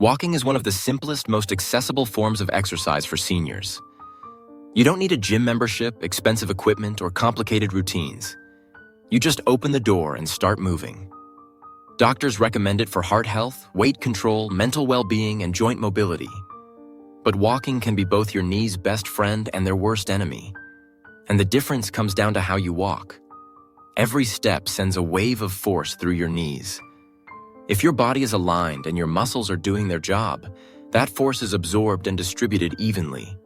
Walking is one of the simplest, most accessible forms of exercise for seniors. You don't need a gym membership, expensive equipment, or complicated routines. You just open the door and start moving. Doctors recommend it for heart health, weight control, mental well-being, and joint mobility. But walking can be both your knee's best friend and their worst enemy. And the difference comes down to how you walk. Every step sends a wave of force through your knees. If your body is aligned and your muscles are doing their job, that force is absorbed and distributed evenly.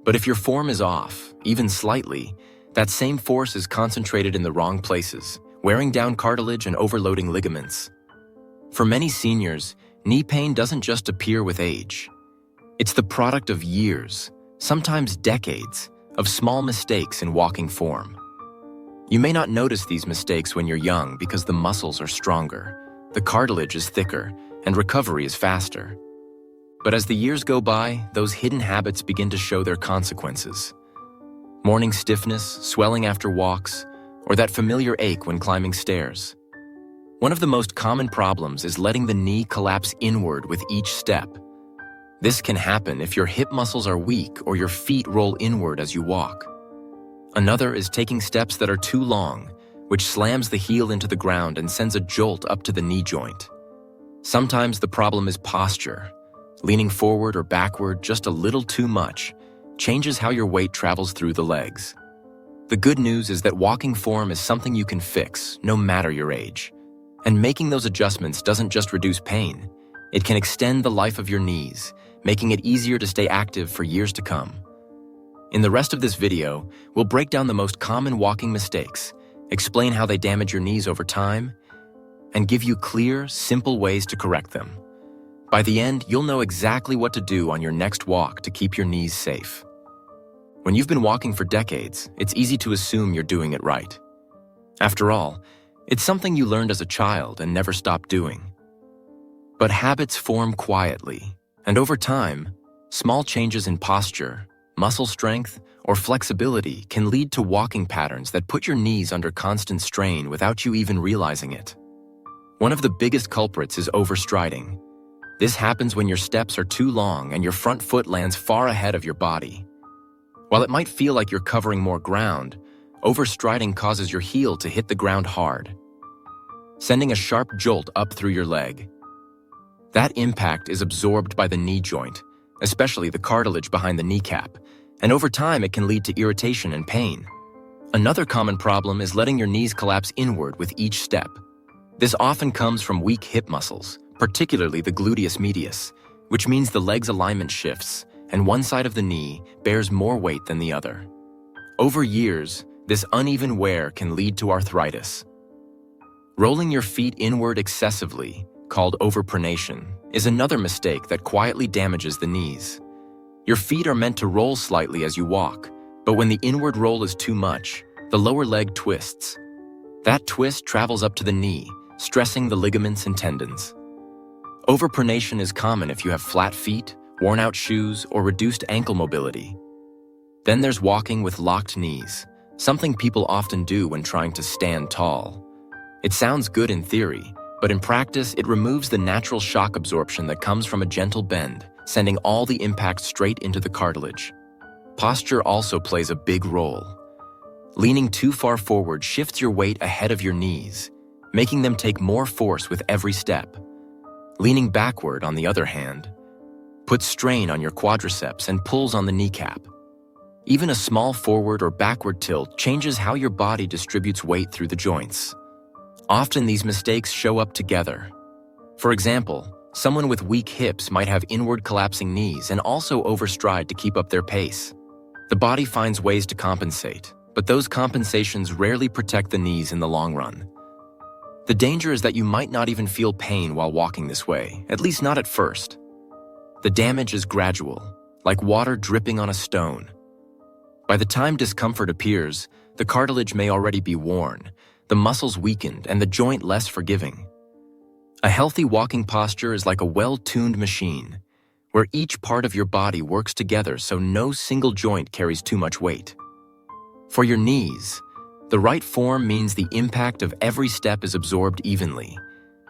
But if your form is off, even slightly, that same force is concentrated in the wrong places, wearing down cartilage and overloading ligaments. For many seniors, knee pain doesn't just appear with age. It's the product of years, sometimes decades, of small mistakes in walking form. You may not notice these mistakes when you're young because the muscles are stronger, the cartilage is thicker, and recovery is faster. But as the years go by, those hidden habits begin to show their consequences. Morning stiffness, swelling after walks, or that familiar ache when climbing stairs. One of the most common problems is letting the knee collapse inward with each step. This can happen if your hip muscles are weak or your feet roll inward as you walk. Another is taking steps that are too long, which slams the heel into the ground and sends a jolt up to the knee joint. Sometimes the problem is posture. Leaning forward or backward just a little too much changes how your weight travels through the legs. The good news is that walking form is something you can fix, no matter your age. And making those adjustments doesn't just reduce pain, it can extend the life of your knees, making it easier to stay active for years to come. In the rest of this video, we'll break down the most common walking mistakes, explain how they damage your knees over time, and give you clear, simple ways to correct them. By the end, you'll know exactly what to do on your next walk to keep your knees safe. When you've been walking for decades, it's easy to assume you're doing it right. After all, it's something you learned as a child and never stopped doing. But habits form quietly, and over time, small changes in posture, muscle strength, or flexibility can lead to walking patterns that put your knees under constant strain without you even realizing it. One of the biggest culprits is overstriding. This happens when your steps are too long and your front foot lands far ahead of your body. While it might feel like you're covering more ground, overstriding causes your heel to hit the ground hard, sending a sharp jolt up through your leg. That impact is absorbed by the knee joint, especially the cartilage behind the kneecap, and over time it can lead to irritation and pain. Another common problem is letting your knees collapse inward with each step. This often comes from weak hip muscles, particularly the gluteus medius, which means the leg's alignment shifts, and one side of the knee bears more weight than the other. Over years, this uneven wear can lead to arthritis. Rolling your feet inward excessively, called overpronation, is another mistake that quietly damages the knees. Your feet are meant to roll slightly as you walk, but when the inward roll is too much, the lower leg twists. That twist travels up to the knee, stressing the ligaments and tendons. Overpronation is common if you have flat feet, worn-out shoes, or reduced ankle mobility. Then there's walking with locked knees, something people often do when trying to stand tall. It sounds good in theory, but in practice it removes the natural shock absorption that comes from a gentle bend, sending all the impact straight into the cartilage. Posture also plays a big role. Leaning too far forward shifts your weight ahead of your knees, making them take more force with every step. Leaning backward, on the other hand, puts strain on your quadriceps and pulls on the kneecap. Even a small forward or backward tilt changes how your body distributes weight through the joints. Often these mistakes show up together. For example, someone with weak hips might have inward collapsing knees and also overstride to keep up their pace. The body finds ways to compensate, but those compensations rarely protect the knees in the long run. The danger is that you might not even feel pain while walking this way, at least not at first. The damage is gradual, like water dripping on a stone. By the time discomfort appears, the cartilage may already be worn, the muscles weakened, and the joint less forgiving. A healthy walking posture is like a well-tuned machine, where each part of your body works together so no single joint carries too much weight. For your knees, the right form means the impact of every step is absorbed evenly,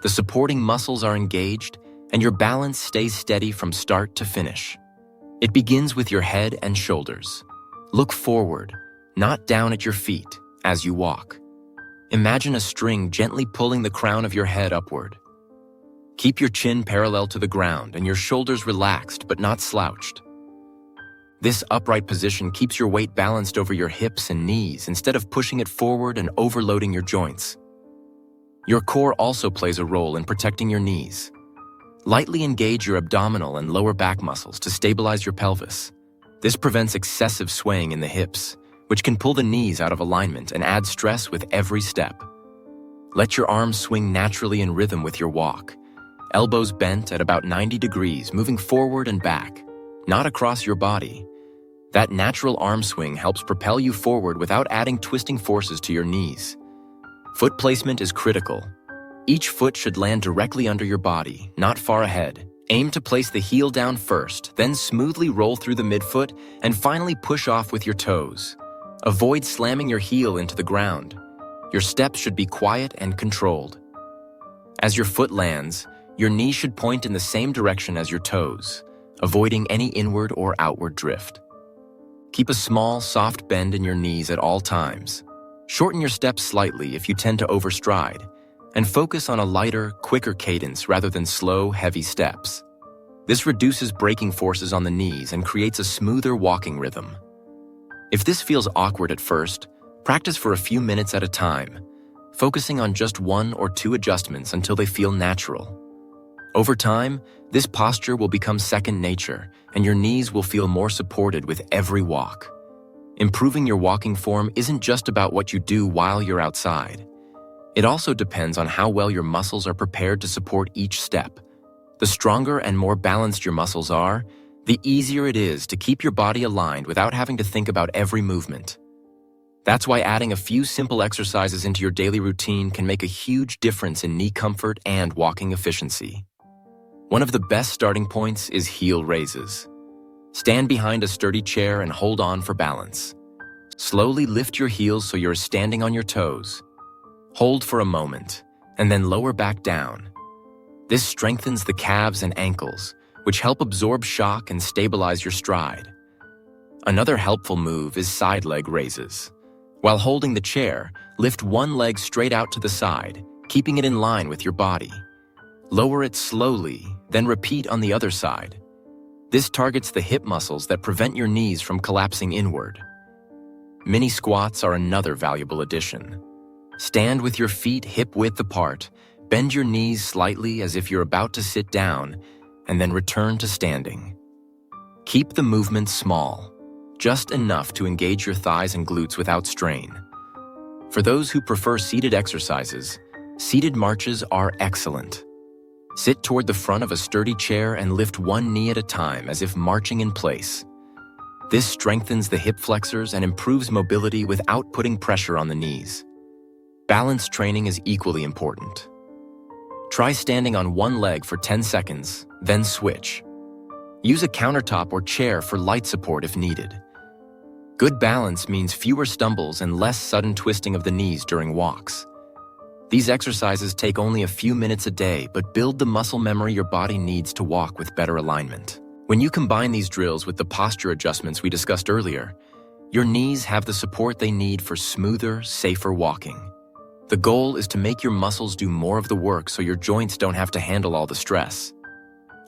the supporting muscles are engaged, and your balance stays steady from start to finish. It begins with your head and shoulders. Look forward, not down at your feet, as you walk. Imagine a string gently pulling the crown of your head upward. Keep your chin parallel to the ground and your shoulders relaxed but not slouched. This upright position keeps your weight balanced over your hips and knees instead of pushing it forward and overloading your joints. Your core also plays a role in protecting your knees. Lightly engage your abdominal and lower back muscles to stabilize your pelvis. This prevents excessive swaying in the hips, which can pull the knees out of alignment and add stress with every step. Let your arms swing naturally in rhythm with your walk. Elbows bent at about 90 degrees, moving forward and back, not across your body. That natural arm swing helps propel you forward without adding twisting forces to your knees. Foot placement is critical. Each foot should land directly under your body, not far ahead. Aim to place the heel down first, then smoothly roll through the midfoot and finally push off with your toes. Avoid slamming your heel into the ground. Your steps should be quiet and controlled. As your foot lands, your knee should point in the same direction as your toes, avoiding any inward or outward drift. Keep a small, soft bend in your knees at all times. Shorten your steps slightly if you tend to overstride, and focus on a lighter, quicker cadence rather than slow, heavy steps. This reduces braking forces on the knees and creates a smoother walking rhythm. If this feels awkward at first, practice for a few minutes at a time, focusing on just 1 or 2 adjustments until they feel natural. Over time, this posture will become second nature, and your knees will feel more supported with every walk. Improving your walking form isn't just about what you do while you're outside. It also depends on how well your muscles are prepared to support each step. The stronger and more balanced your muscles are, the easier it is to keep your body aligned without having to think about every movement. That's why adding a few simple exercises into your daily routine can make a huge difference in knee comfort and walking efficiency. One of the best starting points is heel raises. Stand behind a sturdy chair and hold on for balance. Slowly lift your heels so you're standing on your toes. Hold for a moment, and then lower back down. This strengthens the calves and ankles, which help absorb shock and stabilize your stride. Another helpful move is side leg raises. While holding the chair, lift one leg straight out to the side, keeping it in line with your body. Lower it slowly, then repeat on the other side. This targets the hip muscles that prevent your knees from collapsing inward. Mini squats are another valuable addition. Stand with your feet hip-width apart, bend your knees slightly as if you're about to sit down, and then return to standing. Keep the movement small, just enough to engage your thighs and glutes without strain. For those who prefer seated exercises, seated marches are excellent. Sit toward the front of a sturdy chair and lift one knee at a time as if marching in place. This strengthens the hip flexors and improves mobility without putting pressure on the knees. Balance training is equally important. Try standing on one leg for 10 seconds, then switch. Use a countertop or chair for light support if needed. Good balance means fewer stumbles and less sudden twisting of the knees during walks. These exercises take only a few minutes a day, but build the muscle memory your body needs to walk with better alignment. When you combine these drills with the posture adjustments we discussed earlier, your knees have the support they need for smoother, safer walking. The goal is to make your muscles do more of the work so your joints don't have to handle all the stress.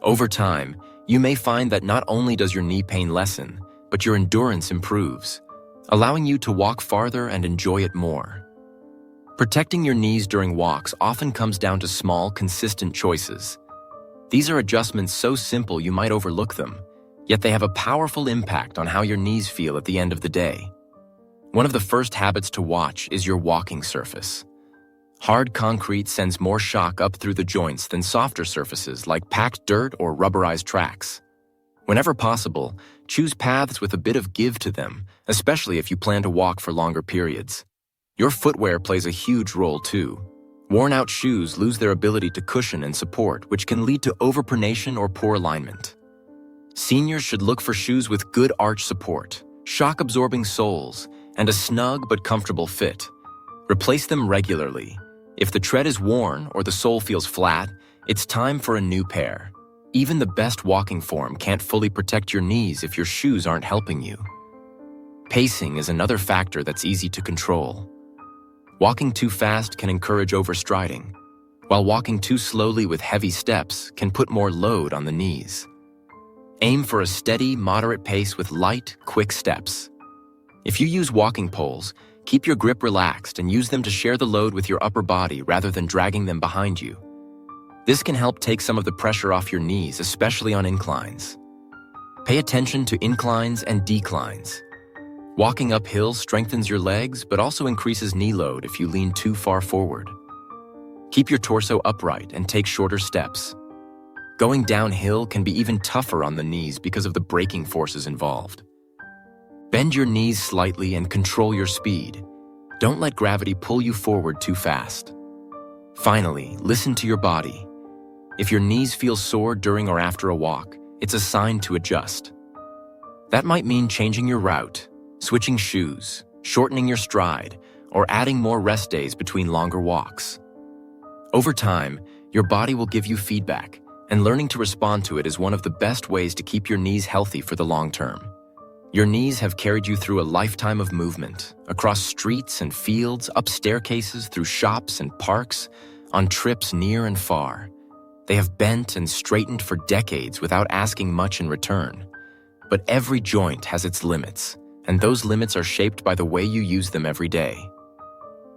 Over time, you may find that not only does your knee pain lessen, but your endurance improves, allowing you to walk farther and enjoy it more. Protecting your knees during walks often comes down to small, consistent choices. These are adjustments so simple you might overlook them, yet they have a powerful impact on how your knees feel at the end of the day. One of the first habits to watch is your walking surface. Hard concrete sends more shock up through the joints than softer surfaces like packed dirt or rubberized tracks. Whenever possible, choose paths with a bit of give to them, especially if you plan to walk for longer periods. Your footwear plays a huge role too. Worn-out shoes lose their ability to cushion and support, which can lead to overpronation or poor alignment. Seniors should look for shoes with good arch support, shock-absorbing soles, and a snug but comfortable fit. Replace them regularly. If the tread is worn or the sole feels flat, it's time for a new pair. Even the best walking form can't fully protect your knees if your shoes aren't helping you. Pacing is another factor that's easy to control. Walking too fast can encourage overstriding, while walking too slowly with heavy steps can put more load on the knees. Aim for a steady, moderate pace with light, quick steps. If you use walking poles, keep your grip relaxed and use them to share the load with your upper body rather than dragging them behind you. This can help take some of the pressure off your knees, especially on inclines. Pay attention to inclines and declines. Walking up hills strengthens your legs, but also increases knee load if you lean too far forward. Keep your torso upright and take shorter steps. Going downhill can be even tougher on the knees because of the braking forces involved. Bend your knees slightly and control your speed. Don't let gravity pull you forward too fast. Finally, listen to your body. If your knees feel sore during or after a walk, it's a sign to adjust. That might mean changing your route, switching shoes, shortening your stride, or adding more rest days between longer walks. Over time, your body will give you feedback, and learning to respond to it is one of the best ways to keep your knees healthy for the long term. Your knees have carried you through a lifetime of movement, across streets and fields, up staircases, through shops and parks, on trips near and far. They have bent and straightened for decades without asking much in return. But every joint has its limits, and those limits are shaped by the way you use them every day.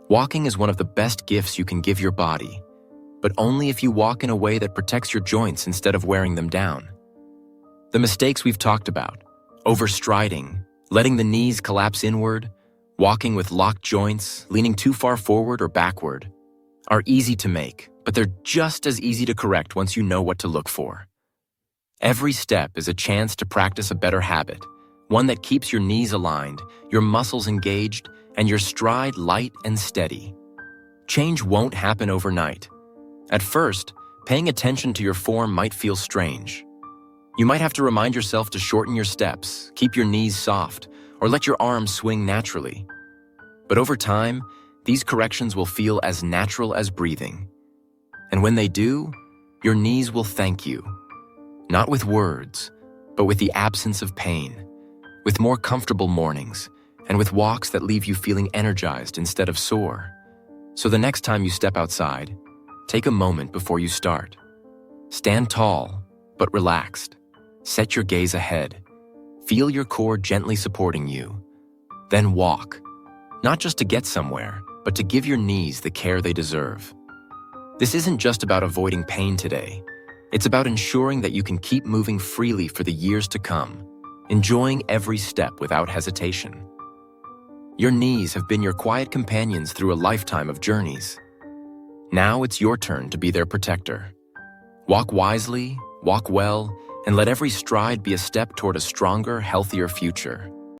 Walking is one of the best gifts you can give your body, but only if you walk in a way that protects your joints instead of wearing them down. The mistakes we've talked about, overstriding, letting the knees collapse inward, walking with locked joints, leaning too far forward or backward, are easy to make, but they're just as easy to correct once you know what to look for. Every step is a chance to practice a better habit, one that keeps your knees aligned, your muscles engaged, and your stride light and steady. Change won't happen overnight. At first, paying attention to your form might feel strange. You might have to remind yourself to shorten your steps, keep your knees soft, or let your arms swing naturally. But over time, these corrections will feel as natural as breathing. And when they do, your knees will thank you. Not with words, but with the absence of pain, with more comfortable mornings, and with walks that leave you feeling energized instead of sore. So the next time you step outside, take a moment before you start. Stand tall, but relaxed. Set your gaze ahead. Feel your core gently supporting you. Then walk, not just to get somewhere, but to give your knees the care they deserve. This isn't just about avoiding pain today. It's about ensuring that you can keep moving freely for the years to come, enjoying every step without hesitation. Your knees have been your quiet companions through a lifetime of journeys. Now it's your turn to be their protector. Walk wisely, walk well, and let every stride be a step toward a stronger, healthier future.